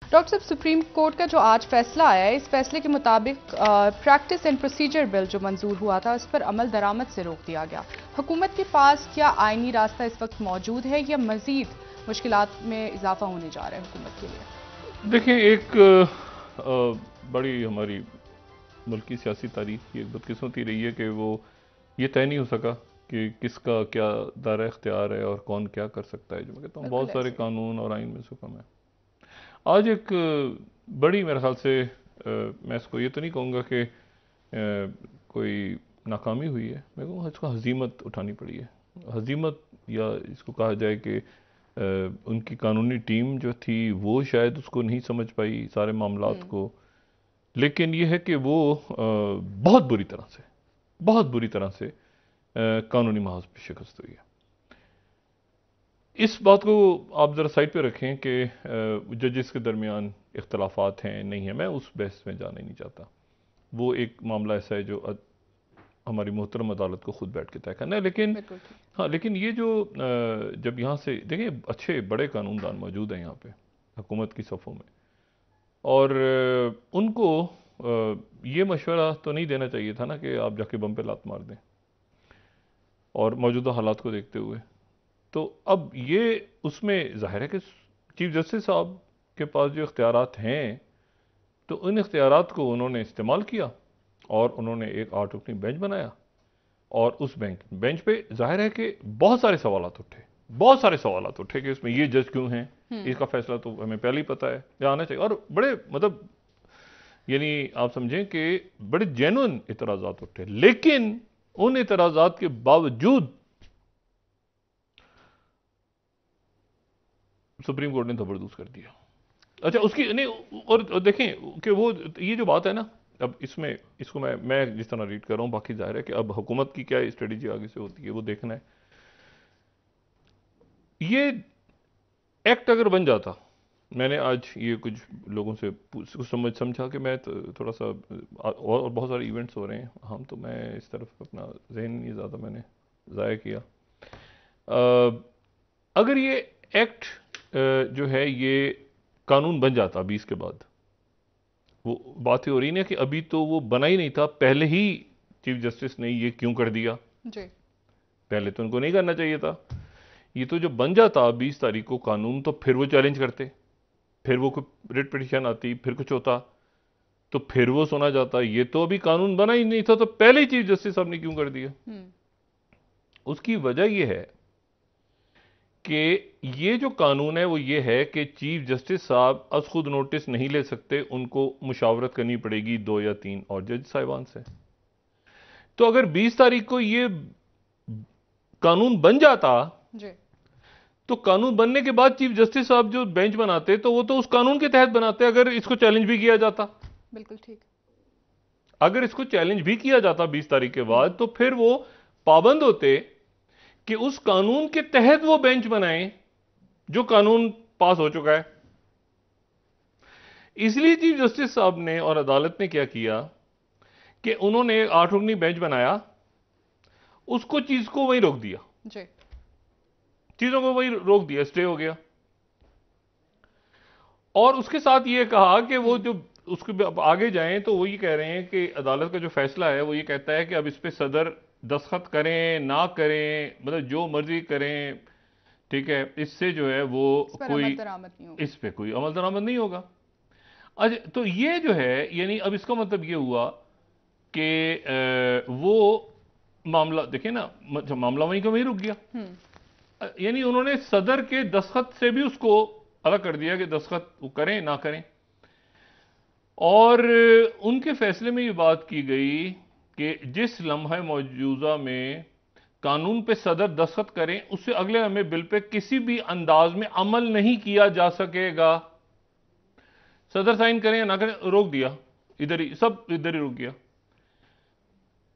Doctor साहब, supreme court का जो आज फैसला आया है, इस फैसले के मुताबिक प्रैक्टिस एंड प्रोसीजर बिल जो मंजूर हुआ था उस पर अमल दरामद से रोक दिया गया। हुकूमत के पास क्या आईनी रास्ता इस वक्त मौजूद है या मजीद मुश्किलात में इजाफा होने जा रहा है हुकूमत के लिए? देखें, एक बड़ी हमारी मुल्क की सियासी तारीख की एक बदकिस्मती रही है कि वो ये तय नहीं हो सका कि किसका क्या दायरा इख्तियार है और कौन क्या कर सकता है। जो मैं कहता हूँ, बहुत सारे कानून और आइन में से कम है। आज एक बड़ी, मेरे ख्याल से मैं इसको ये तो नहीं कहूँगा कि कोई नाकामी हुई है, मैं कहूँगा इसको हजीमत उठानी पड़ी है। हजीमत, या इसको कहा जाए कि उनकी कानूनी टीम जो थी वो शायद उसको नहीं समझ पाई सारे मामलात को, लेकिन ये है कि वो बहुत बुरी तरह से कानूनी महाज पर शिकस्त हुई है। इस बात को आप ज़रा साइड पे रखें कि जजेस के दरमियान इख्तलाफात हैं नहीं है, मैं उस बहस में जाना ही नहीं चाहता। वो एक मामला ऐसा है जो हमारी मोहतरम अदालत को खुद बैठ के तय करना है। लेकिन हाँ, लेकिन ये जो जब यहाँ से देखिए, अच्छे बड़े कानूनदान मौजूद हैं यहाँ पे हुकूमत की सफ़ों में, और उनको ये मशवरा तो नहीं देना चाहिए था ना कि आप जाके बम पे लात मार दें, और मौजूदा हालात को देखते हुए। तो अब ये उसमें ज़ाहिर है कि चीफ जस्टिस साहब के पास जो इख्तियारात हैं, तो उन इख्तियारात को उन्होंने इस्तेमाल किया और उन्होंने एक 8 रुकनी बेंच बनाया, और उस बेंच पे ज़ाहिर है कि बहुत सारे सवाल उठे कि इसमें ये जज क्यों हैं, इसका फैसला तो हमें पहले ही पता है, या आना चाहिए। और बड़े मतलब यानी आप समझें कि बड़े जेन्युइन इतराज़ात उठे, लेकिन उन इतराज़ात के बावजूद सुप्रीम कोर्ट ने जबरदस्त कर दिया। अच्छा, उसकी नहीं, और देखें कि वो ये जो बात है ना, अब इसमें इसको मैं जिस तरह रीड कर रहा हूँ, बाकी जाहिर है कि अब हुकूमत की क्या स्ट्रेटेजी आगे से होती है वो देखना है। ये एक्ट अगर बन जाता, मैंने आज ये कुछ लोगों से कुछ समझा कि मैं थोड़ा सा, और बहुत सारे इवेंट्स हो रहे हैं हम, तो मैं इस तरफ अपना जहन नहीं ज़्यादा मैंने ज़ाया किया। अगर ये एक्ट जो है ये कानून बन जाता 20 के बाद, वो बात हो रही ना कि अभी तो वो बना ही नहीं था, पहले ही चीफ जस्टिस ने ये क्यों कर दिया जी। पहले तो उनको नहीं करना चाहिए था। ये तो जब बन जाता 20 तारीख को कानून, तो फिर वो चैलेंज करते, फिर वो कोई रिट पिटीशन आती, फिर कुछ होता, तो फिर वो सुना जाता। ये तो अभी कानून बना ही नहीं था, तो पहले ही चीफ जस्टिस साहब ने क्यों कर दिया। उसकी वजह यह है कि ये जो कानून है वो ये है कि चीफ जस्टिस साहब अज खुद नोटिस नहीं ले सकते, उनको मुशावरत करनी पड़ेगी 2 या 3 और जज साहिबान से। तो अगर 20 तारीख को ये कानून बन जाता जी। तो कानून बनने के बाद चीफ जस्टिस साहब जो बेंच बनाते, तो वो तो उस कानून के तहत बनाते, अगर इसको चैलेंज भी किया जाता। बिल्कुल ठीक। अगर इसको चैलेंज भी किया जाता 20 तारीख के बाद, तो फिर वो पाबंद होते कि उस कानून के तहत वो बेंच बनाएं जो कानून पास हो चुका है। इसलिए चीफ जस्टिस साहब ने और अदालत ने क्या किया कि उन्होंने 8 रुकनी बेंच बनाया, उसको चीज को वहीं रोक दिया, जी। चीजों को वहीं रोक दिया, स्टे हो गया। और उसके साथ ये कहा कि वो जो उसके अब आगे जाएं, तो वो ये कह रहे हैं कि अदालत का जो फैसला है वो ये कहता है कि अब इस पे सदर दस्तखत करें ना करें, मतलब जो मर्जी करें, ठीक है, इससे जो है वो इस पे कोई अमल दरामद नहीं होगा। अच्छा, तो ये जो है, यानी अब इसका मतलब ये हुआ कि वो मामला देखें ना, मामला वहीं का वहीं रुक गया। यानी उन्होंने सदर के दस्तखत से भी उसको अलग कर दिया कि दस्तखत वो करें ना करें। और उनके फैसले में ये बात की गई कि जिस लम्हा मौजूदा में कानून पे सदर दस्तखत करें, उससे अगले लम्हे बिल पे किसी भी अंदाज में अमल नहीं किया जा सकेगा। सदर साइन करें या ना करें, रोक दिया, इधर ही सब इधर ही रुक गया।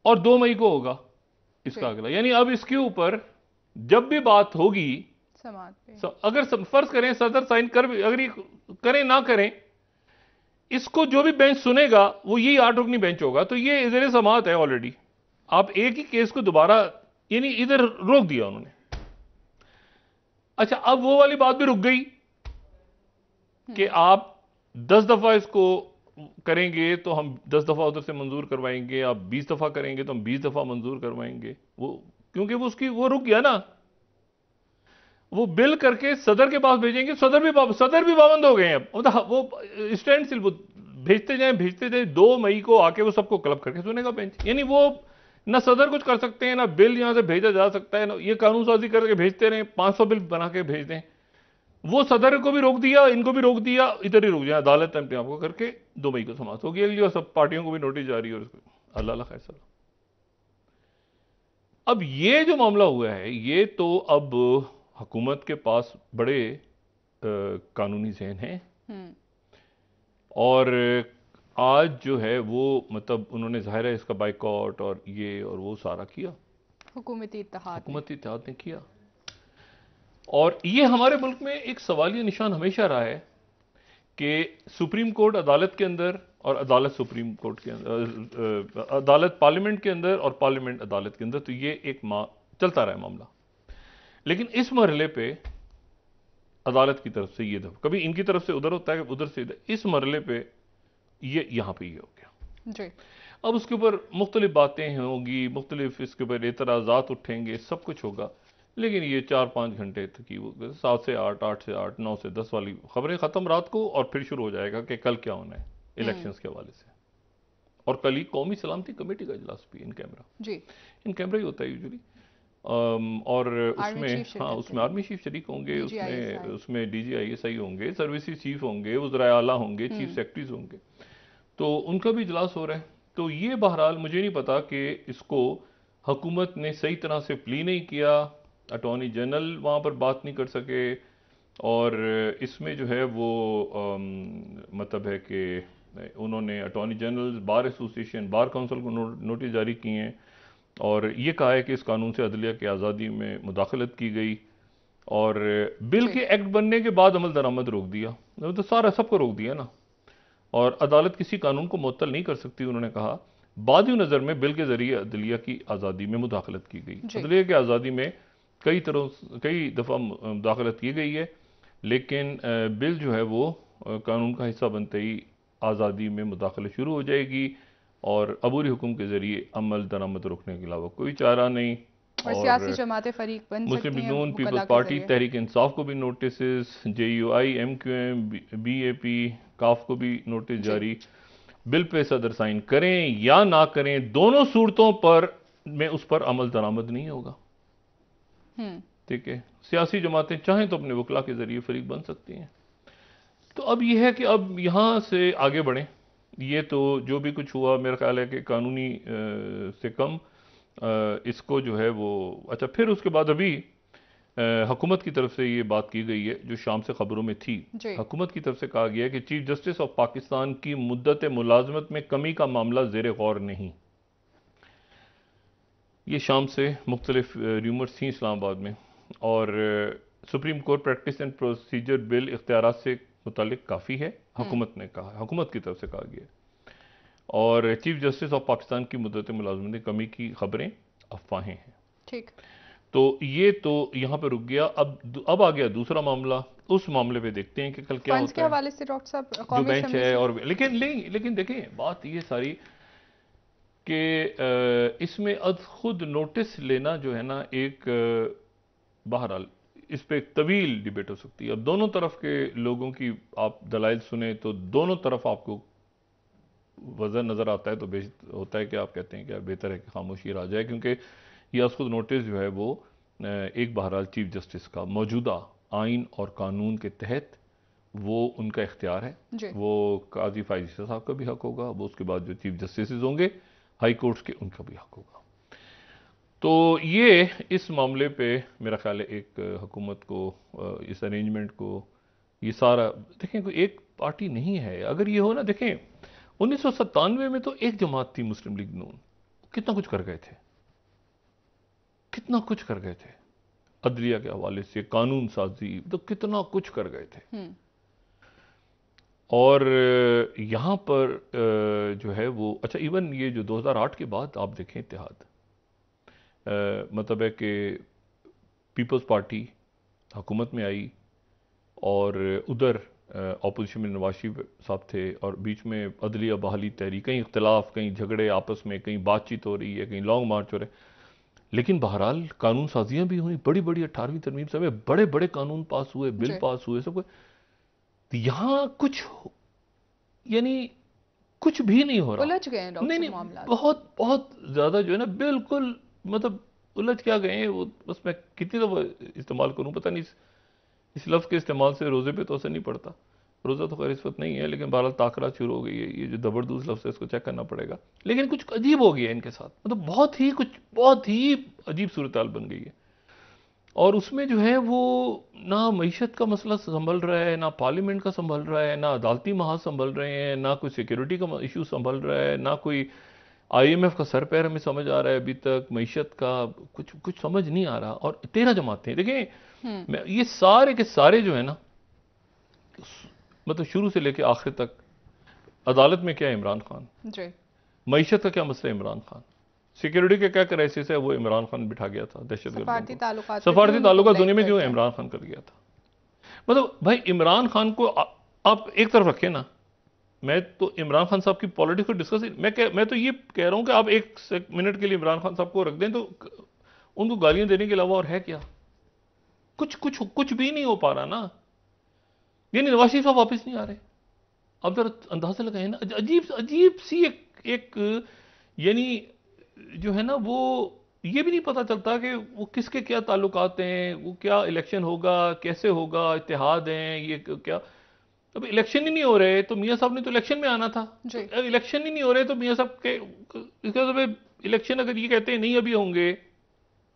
और 2 मई को होगा इसका अगला, यानी अब इसके ऊपर जब भी बात होगी समाअत पे, अगर फर्ज करें सदर साइन कर, अगर ये करें ना करें, इसको जो भी बेंच सुनेगा वो यही 8 रुकनी बेंच होगा। तो ये इधर समाअत है ऑलरेडी, आप एक ही केस को दोबारा, यानी इधर रोक दिया उन्होंने। अच्छा, अब वो वाली बात भी रुक गई कि आप 10 दफा इसको करेंगे तो हम 10 दफा उधर से मंजूर करवाएंगे, आप 20 दफा करेंगे तो हम 20 दफा मंजूर करवाएंगे। वो क्योंकि वो उसकी वो रुक गया ना, वो बिल करके सदर के पास भेजेंगे, सदर भी पाबंद हो गए हैं। मतलब वो स्टैंड स्टिल, वो भेजते जाए 2 मई को आके वो सबको क्लब करके सुनेगा बेंच। यानी वो ना सदर कुछ कर सकते हैं, ना बिल यहां से भेजा जा सकता है, ना ये कानून साजी करके भेजते रहे, 500 बिल बना के भेज दें। वो सदर को भी रोक दिया, इनको भी रोक दिया, इधर ही रुक जाए, अदालत अपने आपको करके 2 मई को समाप्त होगी अगली, और सब पार्टियों को भी नोटिस जारी, और अल्लाह अल्लाह खैर सलाम। अब ये जो मामला हुआ है, ये तो अब हुकूमत के पास बड़े कानूनी ज़हन हैं, और आज जो है वो मतलब उन्होंने ज़ाहिर है इसका बाइकआउट और ये और वो सारा किया, हुकूमती इत्तेहाद ने किया। और ये हमारे मुल्क में एक सवालिया निशान हमेशा रहा है कि सुप्रीम कोर्ट अदालत के अंदर और अदालत सुप्रीम कोर्ट के अंदर, अदालत पार्लियामेंट के अंदर और पार्लियामेंट अदालत के अंदर, तो ये एक चलता रहा है मामला। लेकिन इस मरहले पे अदालत की तरफ से ये दफा, कभी इनकी तरफ से उधर होता है, उधर से इधर, इस मरहले पे ये यहां पे ये हो गया जी। अब उसके ऊपर मुख्तलिफ बातें होंगी, मुख्तलिफ इसके ऊपर एतराज़ात उठेंगे, सब कुछ होगा। लेकिन ये 4-5 घंटे तक की, 7 से 8, 8 से 8, 9 से 10 वाली खबरें खत्म रात को, और फिर शुरू हो जाएगा कि कल क्या होना है इलेक्शंस के हवाले से। और कल ही कौमी सलामती कमेटी का इजलास भी in camera, ji. In camera ही होता है यूजुअली। और उसमें आर्मी चीफ शरीक होंगे, उसमें DGISI होंगे, सर्विसेज चीफ होंगे, वज़राए आला होंगे, चीफ सेक्रेटरीज होंगे, तो उनका भी इजलास हो रहा है। तो ये बहरहाल मुझे नहीं पता कि इसको हुकूमत ने सही तरह से प्ली नहीं किया, अटॉर्नी जनरल वहाँ पर बात नहीं कर सके, और इसमें जो है वो मतलब है कि उन्होंने attorney general, bar association, bar council को नोटिस जारी किए हैं, और ये कहा है कि इस कानून से अदलिया की आज़ादी में मुदाखलत की गई, और बिल के एक्ट बनने के बाद अमल दरामद रोक दिया, तो सारा सबको रोक दिया ना। और अदालत किसी कानून को मुअत्तल नहीं कर सकती, उन्होंने कहा। बादी नज़र में बिल के जरिए अदलिया की आज़ादी में मुदाखलत की गई। अदलिया की आज़ादी में कई दफ़ा मुदाखलत की गई है, लेकिन बिल जो है वो कानून का हिस्सा बनते ही आज़ादी में मुदाखलत शुरू हो जाएगी, और अबूरी हुक्म के जरिए अमल दरामद रोकने के अलावा कोई चारा नहीं। और सियासी जमातें फरीक बन मुस्लिम सकती लीग हैं नून, पीपल्स वकला के पार्टी, जरिए। तहरीक इंसाफ को भी नोटिस, JUI, MQM, BAP, काफ को भी नोटिस जारी। बिल पे सदर साइन करें या ना करें, दोनों सूरतों पर में उस पर अमल दरामद नहीं होगा। ठीक है, सियासी जमातें चाहें तो अपने वकला के जरिए फरीक बन सकती हैं। तो अब यह है कि अब यहां से आगे बढ़ें। ये तो जो भी कुछ हुआ, मेरा ख्याल है कि कानूनी से कम इसको जो है वो, अच्छा फिर उसके बाद अभी हुकूमत की तरफ से ये बात की गई है जो शाम से खबरों में थी। हुकूमत की तरफ से कहा गया है कि चीफ जस्टिस ऑफ पाकिस्तान की मुद्दत मुलाजमत में कमी का मामला ज़ेर गौर नहीं। ये शाम से मुख्तलिफ र्यूमर्स थी इस्लामाबाद में, और supreme court practice and procedure bill इख्तियारात से मुतालिक काफ़ी है, हुकूमत ने कहा, हुकूमत की तरफ से कहा गया। और चीफ जस्टिस ऑफ पाकिस्तान की मुद्दत मुलाजमत में कमी की खबरें अफवाहें हैं। ठीक, तो ये तो यहाँ पे रुक गया। अब आ गया दूसरा मामला। उस मामले पे देखते हैं कि कल क्या होता है। के हवाले से डॉक्टर साहब जो बेंच है, और लेकिन देखें बात ये सारी कि इसमें खुद नोटिस लेना जो है ना, एक बहरहाल इस पे एक तवील डिबेट हो सकती है। अब दोनों तरफ के लोगों की आप दलाइल सुने तो दोनों तरफ आपको वजन नजर आता है, तो होता है कि आप कहते हैं कि बेहतर है कि खामोशी रह जाए, क्योंकि यह खुद नोटिस जो है वो एक बहरहाल चीफ जस्टिस का मौजूदा आइन और कानून के तहत वो उनका इख्तियार है। वो काजी फायज़ साहब का भी हक होगा, वो उसके बाद जो चीफ जस्टिस होंगे हाई कोर्ट्स के, उनका भी हक होगा। तो ये इस मामले पे मेरा ख्याल है एक हुकूमत को, इस अरेंजमेंट को, ये सारा देखें, कोई एक पार्टी नहीं है। अगर ये हो ना, देखें 1997 में तो एक जमात थी मुस्लिम लीग नून, कितना कुछ कर गए थे, कितना कुछ कर गए थे अदलिया के हवाले से, कानून साजी, तो कितना कुछ कर गए थे। और यहां पर जो है वो, अच्छा इवन ये जो 2008 के बाद आप देखें इत्तेहाद, मतलब है कि पीपल्स पार्टी हुकूमत में आई, और उधर अपोजिशन में नवाज शरीफ साहब थे और बीच में अदलिया बहाली तहरीक, कहीं इख्तलाफ, कहीं झगड़े आपस में, कहीं बातचीत हो रही है, कहीं लॉन्ग मार्च हो रहे हैं। लेकिन बहरहाल कानून साजियाँ भी हुई, बड़ी बड़ी 18वीं तरमीम से बड़े बड़े कानून पास हुए, बिल पास हुए, सब कुछ। यहाँ कुछ यानी कुछ भी नहीं हो रहा, उलझ गए हैं डॉक्टर नहीं मामला। बहुत बहुत ज़्यादा जो है ना, बिल्कुल मतलब उलझ क्या गए हैं। वो बस मैं कितनी दफ़ा इस्तेमाल करूँ पता नहीं, इस लफ्ज़ के इस्तेमाल से रोज़े पे तो असर नहीं पड़ता, रोज़ा तो खैर इस वक्त नहीं है, लेकिन बहरहाल ताकरात शुरू हो गई है। ये जो ज़बरदस्त लफ्ज़ है इसको चेक करना पड़ेगा। लेकिन कुछ अजीब हो गया है इनके साथ, मतलब बहुत ही अजीब सूरत हाल बन गई है। और उसमें जो है वो ना मईशत का मसला संभल रहा है, ना पार्लियामेंट का संभल रहा है, ना अदालती महाज संभल रहे हैं, ना कोई सिक्योरिटी का इशू संभल रहा है, ना कोई IMF का सर पैर हमें समझ आ रहा है अभी तक, मईशत का कुछ समझ नहीं आ रहा। और 13 जमातें देखिए, ये सारे के सारे जो है ना, मतलब शुरू से लेकर आखिर तक, अदालत में क्या है इमरान खान जी, मईशत का क्या मसला है इमरान खान, सिक्योरिटी का क्या क्राइसिस है वो इमरान खान बिठा गया था, दहशतगर्द सफारती ताल्लुकात दुनिया में क्यों इमरान खान कर गया था। मतलब भाई इमरान खान को आप एक तरफ रखें ना, मैं तो इमरान खान साहब की पॉलिटिक्स को डिस्कस, मैं तो ये कह रहा हूं कि आप एक मिनट के लिए इमरान खान साहब को रख दें तो उनको गालियां देने के अलावा और है क्या, कुछ भी नहीं हो पा रहा ना। यानी नवाज शरीफ साहब वापस नहीं आ रहे, आप जरा अंदाजा लगाए ना, अजीब सी एक यानी जो है ना, वो ये भी नहीं पता चलता कि वो किसके क्या ताल्लुकात हैं, वो क्या इलेक्शन होगा, कैसे होगा, इत्तेहाद हैं, ये क्या। अब इलेक्शन ही नहीं हो रहे तो मियाँ साहब ने तो इलेक्शन में आना था, तो इलेक्शन ही नहीं हो रहे तो मियाँ साहब के इसका मतलब इलेक्शन अगर ये कहते हैं नहीं अभी होंगे,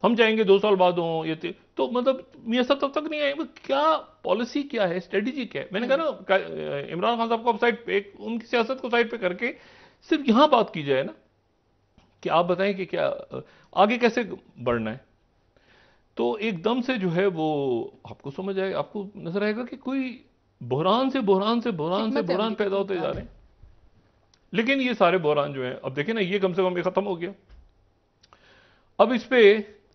हम जाएंगे 2 साल बाद हों, ये तो मतलब मियाँ साहब तब तक नहीं आए। क्या पॉलिसी क्या है, स्ट्रेटेजी क्या है। मैंने कहा ना इमरान खान साहब को अब साइड पे, उनकी सियासत को साइड पे करके सिर्फ यहां बात की जाए ना कि आप बताएं कि क्या आगे कैसे बढ़ना है, तो एकदम से जो है वो आपको समझ आएगा, आपको नजर आएगा कि कोई बहरान से बहरान पैदा होते जा रहे हैं। लेकिन ये सारे बहरान जो हैं, अब देखें ना, ये कम से कम खत्म हो गया, अब इस पे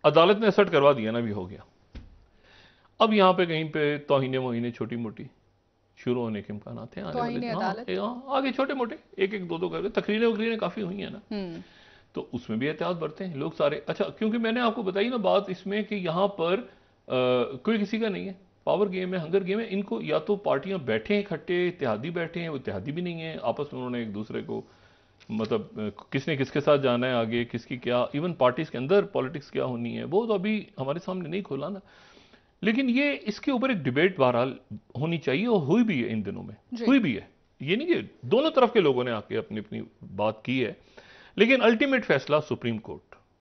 अदालत ने असर्ट करवा दिया ना, भी हो गया। अब यहां पे कहीं पे तौहीने मोहीने छोटी मोटी शुरू होने के इम्कान हैं आने वाले। आगे छोटे मोटे एक दो करके तकरीरें काफी हुई है ना, तो उसमें भी एहतियात बरते हैं लोग सारे। अच्छा, क्योंकि मैंने आपको बताई ना बात इसमें कि यहां पर कोई किसी का नहीं है, पावर गेम है, हंगर गेम है। इनको या तो पार्टियां बैठे हैं इकट्ठे, इत्तेहादी बैठे हैं, वो इत्तेहादी भी नहीं है, आपस में उन्होंने एक दूसरे को मतलब किसने किसके साथ जाना है आगे, किसकी क्या, इवन पार्टीज के अंदर पॉलिटिक्स क्या होनी है, वो तो अभी हमारे सामने नहीं खोला ना। लेकिन ये इसके ऊपर एक डिबेट बहरहाल होनी चाहिए, और हुई भी है इन दिनों में, हुई भी है। ये नहीं कि दोनों तरफ के लोगों ने आके अपनी अपनी बात की है, लेकिन अल्टीमेट फैसला सुप्रीम कोर्ट